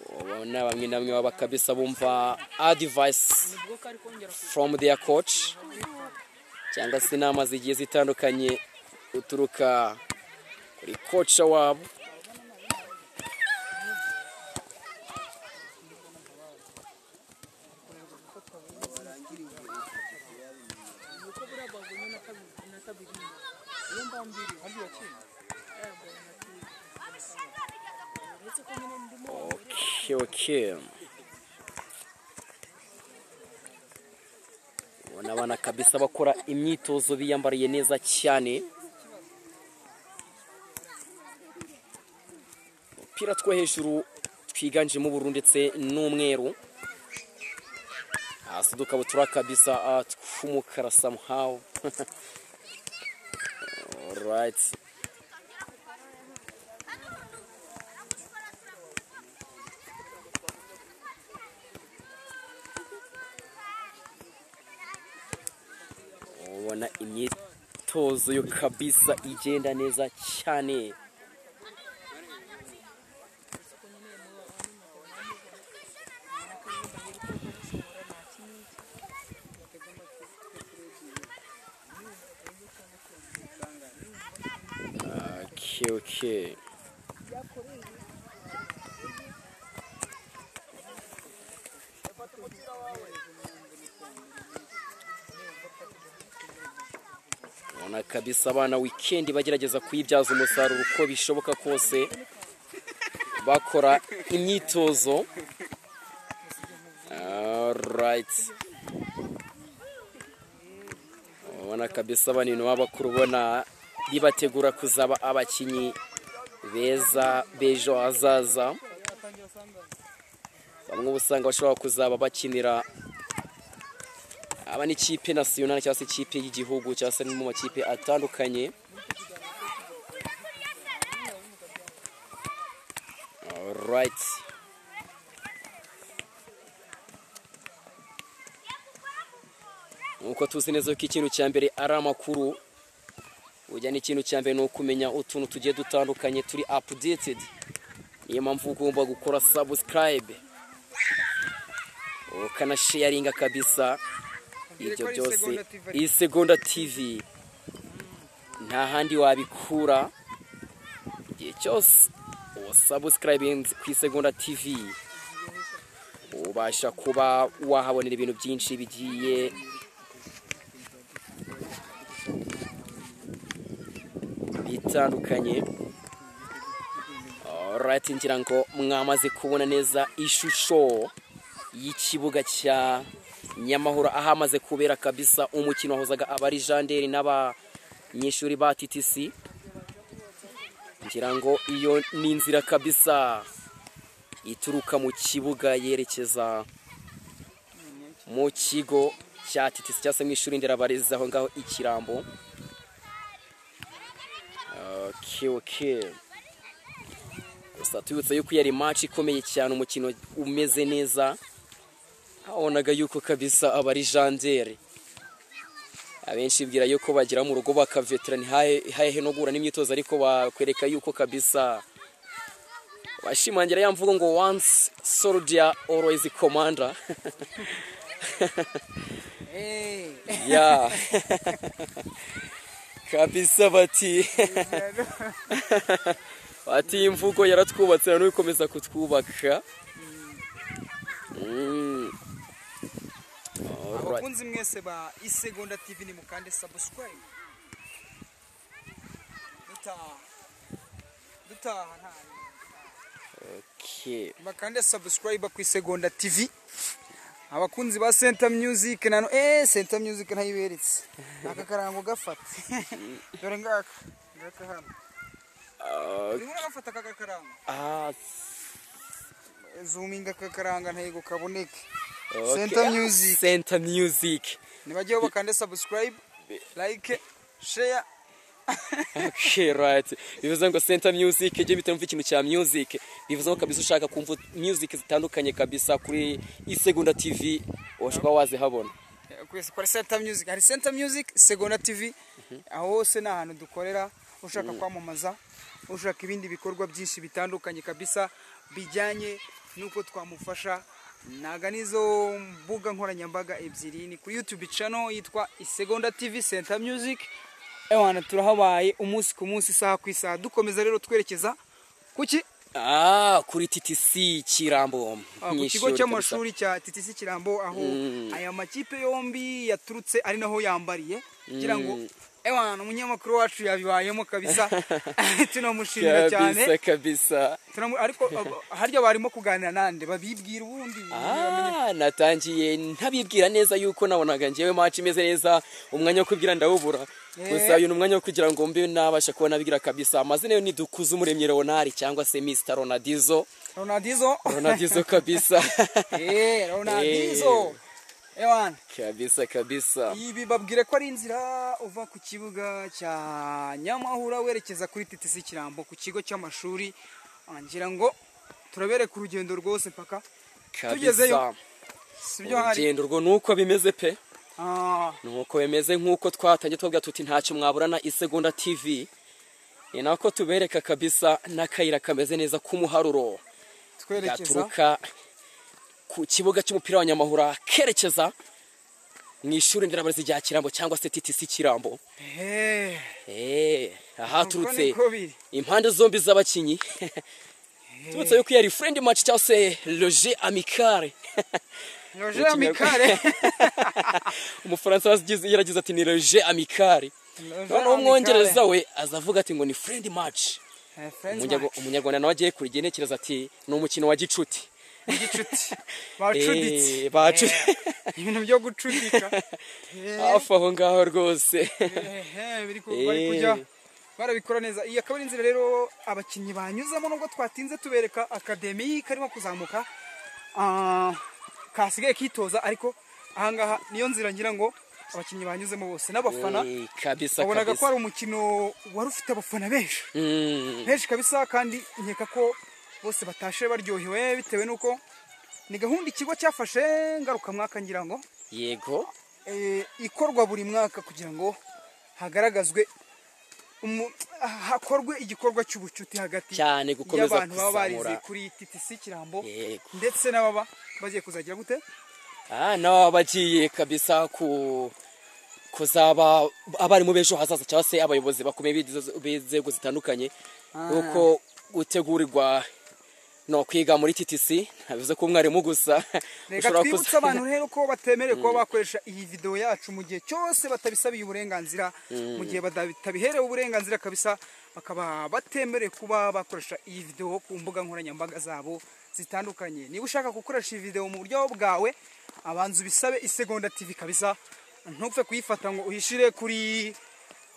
Ubona bamwe namwe baba kabisa bumva advice from their coach cyangwa se inama zigiye zitandukanye uturuka kuri coach wabo. Okay. Ubona abana kabisa bakora imyitozo biyambariye neza cyane. udupira two hejuru twiganjemo ubururu ndetse n'umweru, hasi udukabutura kabisa tw'umukara somehow. Alright. Ubona imyitozo yo kabisa igenda neza cyane. Okay. Ubona kabisa abana weekend bagerageza kuyibyaza umusaruro uko bishoboka kose, bakora imyitozo. Alright. Ubona kabisa abana ibintu babakuru ubona bibategura kuzaba abakinyi beza bejo hazaza. Bamwe usanga bashobora kuzaba bakinira aba ni ikipe nationale cyangwa se ikipe y'igihugu cyangwa se mu makipe atandukanye. Alright. Nuko tuzi neza ko ikintu cya mbere ari amakuru, ujya n'ikintu cya mbere ni ukumenya utuntu tugiye dutandukanye turi updated. Niyo mpamvu ugomba gukora subscribe ukana sharinga kabisa. Ibyo byose Isegonda TV nta handi wabikura. Igihe cyose subscribe ku Isegonda TV ubasha kuba wahabonera ibintu byinshi bigiye bitandukanye. Alright, ngira ngo mwamaze kubona neza ishusho y'ikibuga cya Nyamahoro ahamaze kubera kabisa umukino wahozaga abari Janderi n'abanyeshuri ba TTC. Ngira ngo iyo ni inzira kabisa ituruka mu kibuga yerekeza mu kigo cya TTC cyase mu ishuri nderabarezi aho ngaho Ikirambo. Okay. Gusa tubutse yuko yari match ikomeye cyane, umukino umeze neza. Ahonaga yuko kabisa abari Janderi abenshi bwira yuko bagira mu rugo bakaveterani hahe no gura n'imyitozo, ariko bakwereka yuko kabisa bashimangira yamvugo ngo once soldier always commander. Yeah. Kabisa bati bati imvugo yaratwubatse no ikomeza kutwubaka. Abakunzi mwese ba Isegonda TV ni mukande subscribe. Dutaha nta. Okay. Bakande subscribe ku Isegonda TV. Abakunzi ba Center Music nano Center Music ntayiberetse. Aka karango gafata. Dore ngaka hano. Urimo gafata aka karango. Zooming aka karanga ntego kaboneke. Okay. Center Music. Nibagiye bakande subscribe, like, share. Okay, right. Bivuze ngo Center Music je bitamva ikintu cya music. Bivuze ngo kabisa ushaka kumva music zitandukanye kabisa kuri Isegonda TV washaka waze habona. Kuri Center Music, hari Center Music, Isegonda TV. Aho hose na hano dukorera ushaka kwamamaza, ushaka ibindi bikorwa byinshi bitandukanye kabisa bijyanye nuko twamufasha. Naga nizo mbuga nkoranyambaga ebyiri, ni ku YouTube channel yitwa Isegonda TV Center Music. Ewana turahabaye umunsi ku munsi isaha ku isaha. Dukomeza rero twerekeza kuki kuri TTC Kirambo, ku kigo cy'amashuri cya TTC Kirambo, aho aya makipe yombi yaturutse ari naho yambariye kugira ngo ewana umunyamakuru wacu yabibayemo kabisa. Tunamushimira cyane kabisa. Ariko harya barimo kuganira nande babibwira ubundi natangiye ntabibwira neza yuko nabonaga ngewe match imeze neza, umwanya wo kubwira ndawubura. gusa uyu ni umwanya wo kugira ngo mbe nabasha kubona bigira kabisa. Amazina yo ni Dukuze Umuremyi Leonard cyangwa se Mr Ronaldizo kabisa. Ronaldizo ewan kabisa. Ibi babwire ko ari inzira uva ku kibuga cya Nyamahura werekeza kuri TTC Kirambo ku kigo cy'amashuri, ngira ngo turabereka urugendo rwose paka tugezeyo. Sibyo hari urugendo rwo nuko bimeze pe. Nuko bimeze nkuko twatangiye twabwira tuti ntacyo mwaburana Isegonda TV. Ni nako tubereka kabisa n'akayira kameze neza k'umuharuro. Gaturuka ku kibuga cy'umupira wa Nyamahura kerekeza mu ishuri nderabarezi rya Kirambo cyangwa se TTC Kirambo. Aha turutse impande zombi z'abakinyi. Turutse yuko yari friend match cyangwa se loge amicale. Umufaransa yaragize ati ni loge amicale. Noneho umwongereza we azavuga ati ngo ni friend match. Umunyarwanda nawe agiye kurigenekereza ati ni umukino wa gicuti. Ibintu byo gucudika hafi aho ngaho rwose. Bari kujya barabikora neza. Iyi akaba ari inzira rero abakinnyi banyuzamo, nubwo twatinze tubereka akademi karimo kuzamuka kasigaye kitoza, ariko ahangaha niyo nzira ngira ngo abakinnyi banyuzemo bose n'abafana kabisa. Wabonaga ko ari umukino wari ufite abafana benshi kabisa, kandi nkeka ko bose batashe baryohewe bitewe nuko ni gahunda ikigo cyafashe ngaruka mwaka ngira ngo yego ikorwa buri mwaka kugira ngo hagaragazwe hakorwe igikorwa cy'ubucuti hagati cyane gukomeza y'abantu baba barize kuri TTC Kirambo ndetse n'ababa bagiye kuzagira gute n'ababa bagiye kabisa kuzaba abarimu b'ejo hazaza cyangwa se abayobozi bakomeye b'inzego zitandukanye uko gutegurirwa no kwiga muri TTC. Nabivuze ko umwarimu gusa ushobora kwibutsa abantu rero ko batemerewe kuba bakoresha iyi video yacu mu gihe cyose batabisabiye uburenganzira, mu gihe batabiherewe uburenganzira kabisa bakaba batemerewe kuba bakoresha iyi video ku mbuga nkoranyambaga zabo zitandukanye. Niba ushaka gukoresha iyi video mu buryo bwawe, abanza ubisabe Isegonda TV kabisa, ntupfe kuyifata ngo uhishire kuri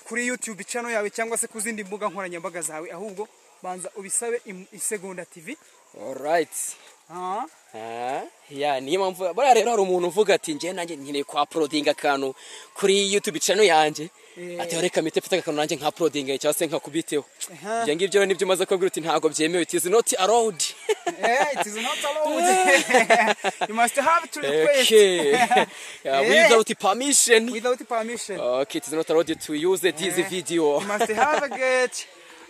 YouTube channel yawe cyangwa se ku zindi mbuga nkoranyambaga zawe, ahubwo banza ubisabe Isegonda TV. Alright. Niyo mpamvu bara rero hari umuntu uvuga ati ngiye nanjye nkeneye kwa uploading akantu kuri YouTube channel yanjye, ati reka mite mfite akantu nanjye nka uploading cyangwa se nka kubiteho. Ibyo ngibyo rero nibyo maze kubwira uti ntago byemewe, it is not allowed. It is not allowed. You must have to request. Without permission. Okay, it is not allowed to use this video. You must have get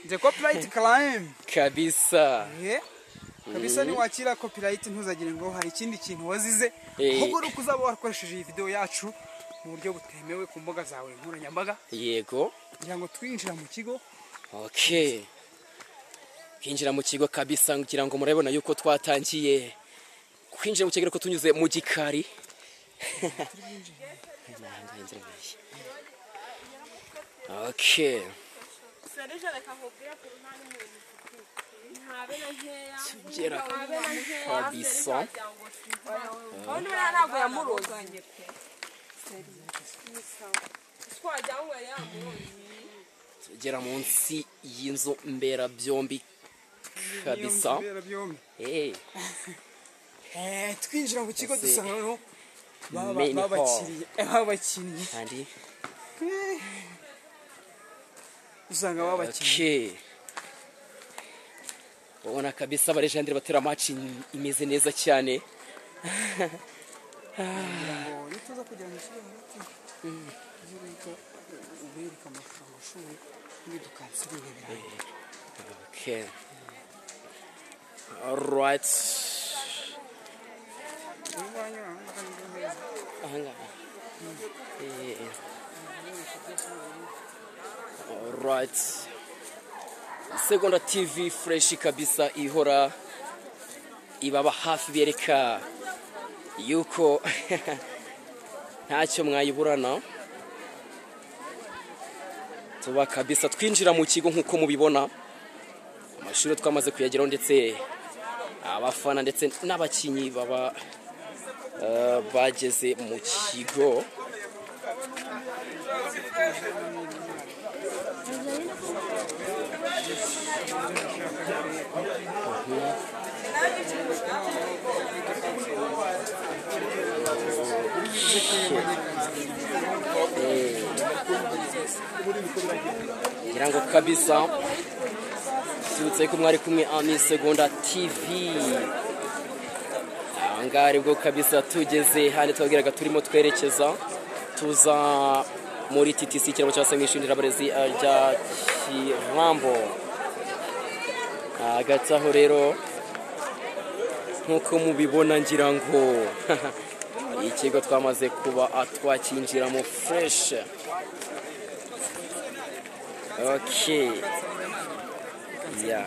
the copyright claim kabisa. Kabisa ni wakira copyright ntuzagire ngo hari ikindi kintu wazize, ahubwo uri kuzaba wakoresheje iyi video yacu mu buryo butemewe ku mbuga zawe nkoranyambaga. Yego ngira ngo twinjira mu kigo. Kwinjira mu kigo kabisa, ngira ngo murabona yuko twatangiye kwinjira mu kigo ko tunyuze mu gikari. Kabisa. Tugera munsi y'inzu mbera byombi kabisa. Twinjira mu kigo dusanga no babakinnyi kandi usanga babakinnyi. Ubona kabisa abarejandire batera match imeze neza cyane. Alright. Alright. Isegonda TV fresh kabisa ihora ibaba hafi bereka yuko ntacyo mwayiburana. Tuba kabisa twinjira mu kigo nkuko mubibona, amashuri twamaze kuyageraho ndetse abafana ndetse n'abakinyi baba bageze mu kigo. ngira ngo kabisa tubutse ko mwari kumwe Ami Segonda TV. Angari bwo kabisa tugeze handi twabwiraga turimo twerekeza tuza muri TTC kiramo cyase mwishindira abarezi rya Kirambo. Agataho rero nkuko mubibona ngira ngo ikigo twamaze kuba atwakinjiramo fresh. Okay. Yeah.